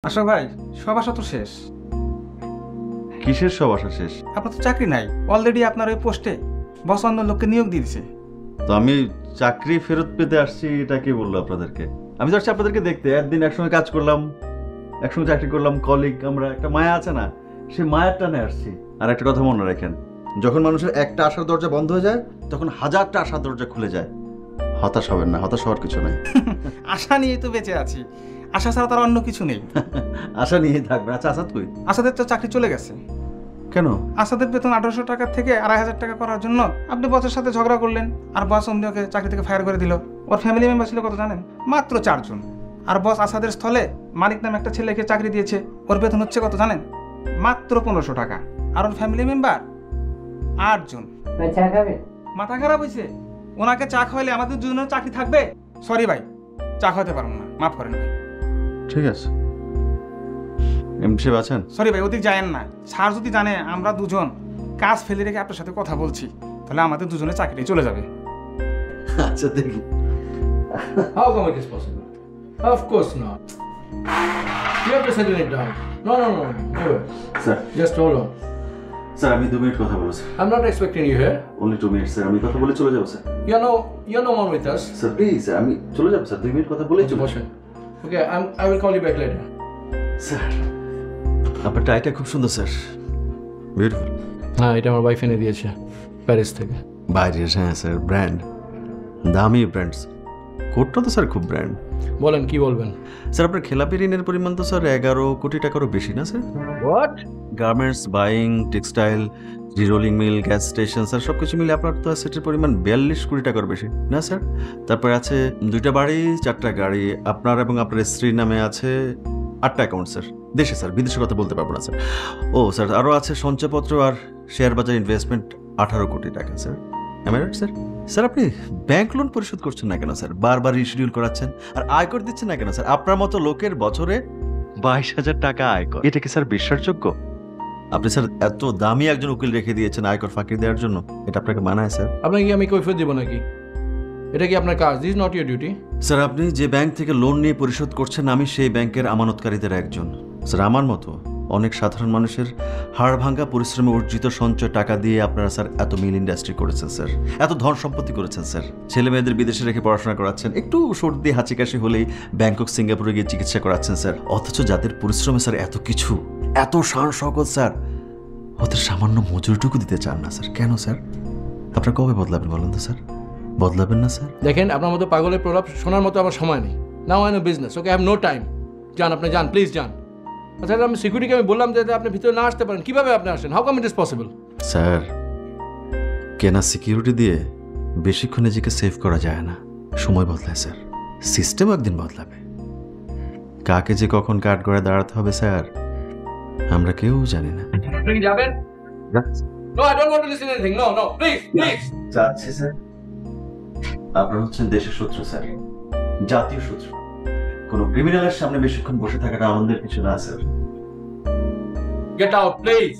আশা ভাই, সব আশা তো শেষ। কিসের সব আশা শেষ? আপনার তো চাকরি নাই, অলরেডি আপনার ওই পোস্টে বস অন্য লোককে নিয়োগ দিয়ে দিছে। তো আমি চাকরি ফেরত পেতে আসছি, এটা কি বললো আপনাদেরকে? আমি তো আসছি আপনাদেরকে দেখতে, একদিন একসঙ্গে কাজ করলাম, একসঙ্গে চাকরি করলাম, কলিগ, আমরা একটা মায়া আছে না, সেই মায়ার টানে আসছি। আর একটা কথা মনে রাখেন, যখন মানুষের একটা আশার দরজা বন্ধ হয়ে যায় তখন হাজারটা আশার দরজা খুলে যায়। হতাশ হবেন না, হতাশ হওয়ার কিছু নেই। আশা নিয়েই তো বেঁচে আছি, আশা ছাড়া তার অন্য কিছু নেই। আশা নিয়েই থাকবে। আচ্ছা, আসাদ কই? আসাদের তো চাকরি চলে গেছে। কেন? আসাদের বেতন 1800 টাকা থেকে 2500 টাকা করার জন্য আপনি বসের সাথে ঝগড়া করলেন, আর বস অমনি ওকে চাকরি থেকে ফায়ার করে দিল। ওর ফ্যামিলি মেম্বার ছিল কত জানেন? মাত্র 4 জন। আর বস আসাদের স্থলে মানিক নামে একটা ছেলেকে চাকরি দিয়েছে, ওর বেতন হচ্ছে কত জানেন? মাত্র 1500 টাকা। আর ওর ফ্যামিলি মেম্বার 8 জন। মাথা খারাপ হয়েছে? ওনাকে চা খাওয়াইলে আমাদের দুজনের চাকরি থাকবে? সরি ভাই, চা খাওয়াতে পারবো না, মাফ করেন ভাই। ঠিক আছে, এমপি সাহেব আছেন? সরি ভাই, ওদিক যায়েন না। স্যার যদি জানে আমরা দুজন কাজ ফেলে রেখে আপনার সাথে কথা বলছি, তাহলে আমাদের দুজনের চাকরি চলে যাবে। আচ্ছা, দেখি। How come it is possible? Of course not. You have to settle it down. No, never. Sir, Just hold on. Sir আমি 2 মিনিট কথা বলবো sir. I'm not expecting you here. Only 2 minute sir, আমি কথা বলে চলে যাবো sir. You're no more with us. Sir please sir, আমি চলে যাবো স্যার, 2 মিনিট কথা বলেই চলে যাবো। Okay, I will call you back later. Sir, আপনার টাইটা খুব সুন্দর স্যার, বিউটিফুল। হ্যাঁ, এটা আমার ওয়াইফ এনে দিয়েছে প্যারিস থেকে। বাইরের? হ্যাঁ স্যার, ব্র্যান্ড, দামি ব্র্যান্ডস। কোটটা তো স্যার খুব ব্র্যান্ড। বলেন কি বলবেন? স্যার আপনার খেলাপি ঋণের পরিমাণ তো স্যার 11 কোটি টাকারও বেশি না sir? What? Garments, buying, textile, rolling mill, gas station sir, সব কিছু মিলে আপনার তো অ্যাসেটের পরিমাণ 42 কোটি টাকার বেশি না স্যার? তারপরে আছে 2টা বাড়ি, 4টা গাড়ি, আপনার এবং আপনার স্ত্রীর নামে আছে 8টা অ্যাকাউন্ট স্যার। দেশে স্যার, বিদেশের কথা বলতে পারবো না স্যার। ও স্যার, আরও আছে সঞ্চয়পত্র আর শেয়ার বাজার ইনভেস্টমেন্ট 18 কোটি টাকা sir. Am I right sir? Sir আপনি ব্যাংক লোন পরিশোধ করছেন না কেন স্যার? বারবার রিশিডিউল করাচ্ছেন, আর আয়কর দিচ্ছেন না কেন স্যার? আপনার মতো লোকের বছরে 22,000 টাকা আয়কর, এটা কি স্যার বিশ্বাসযোগ্য? আপনি স্যার এত দামি একজন উকিল রেখে দিয়েছেন আয়কর ফাঁকি দেওয়ার জন্য, এটা আপনাকে মানায় স্যার? আপনাকে কি আমি কৈফিয়ত দিব নাকি? এটা কি আপনার কাজ? This not your duty. Sir আপনি যে ব্যাংক থেকে লোন নিয়ে পরিশোধ করছেন, আমি সেই ব্যাংকের আমানতকারীদের একজন স্যার। আমার মতো অনেক সাধারণ মানুষের হাড় ভাঙ্গা পরিশ্রমে অর্জিত সঞ্চয় টাকা দিয়ে আপনারা স্যার এত মিল ইন্ডাস্ট্রি করেছেন স্যার, এত ধন সম্পত্তি করেছেন স্যার। ছেলে মেয়েদের বিদেশে রেখে পড়াশোনা করাচ্ছেন, একটু সর্দি হাঁচি কাশি হলেই ব্যাংকক সিঙ্গাপুরে গিয়ে চিকিৎসা করাচ্ছেন স্যার। অথচ যাদের পরিশ্রমে স্যার এত কিছু, এত শান শকত স্যার, ওদের সামান্য মজুরিটুকু দিতে চান না স্যার। কেন স্যার? আপনারা কবে বদলাবেন বলেন তো স্যার? বদলাবেন না স্যার? দেখেন, আপনার মতো পাগলের প্রলাপ শোনার মতো আমার সময় নেই। Now I know business. Okay, I have no time. যান, আপনি যান, প্লিজ যান। আচ্ছা, আমি সিকিউরিটিকে আমি বললাম যে আপনি ভিতরে না আসতে পারেন, কিভাবে আপনি আসেন? How come it is possible? Sir, কেনা সিকিউরিটি দিয়ে বেশিক্ষণ নিজেকে সেভ করা যায় না। সময় বদলায় স্যার, সিস্টেম একদিন বদলাবে। কাকে যে কখন কাঠ গড়ে দাঁড়াতে হবে স্যার, আমরা কেউ জানি না। আপনি কি যাবেন? No, I don't want to listen anything. No, please, please. যাচ্ছি স্যার। আপনারা হচ্ছেন দেশের শত্রু স্যার, জাতীয় শত্রু। কোনো ক্রিমিনালের সামনে বেশিক্ষণ বসে থাকাটা আনন্দের কিছু না স্যার। Get out, please.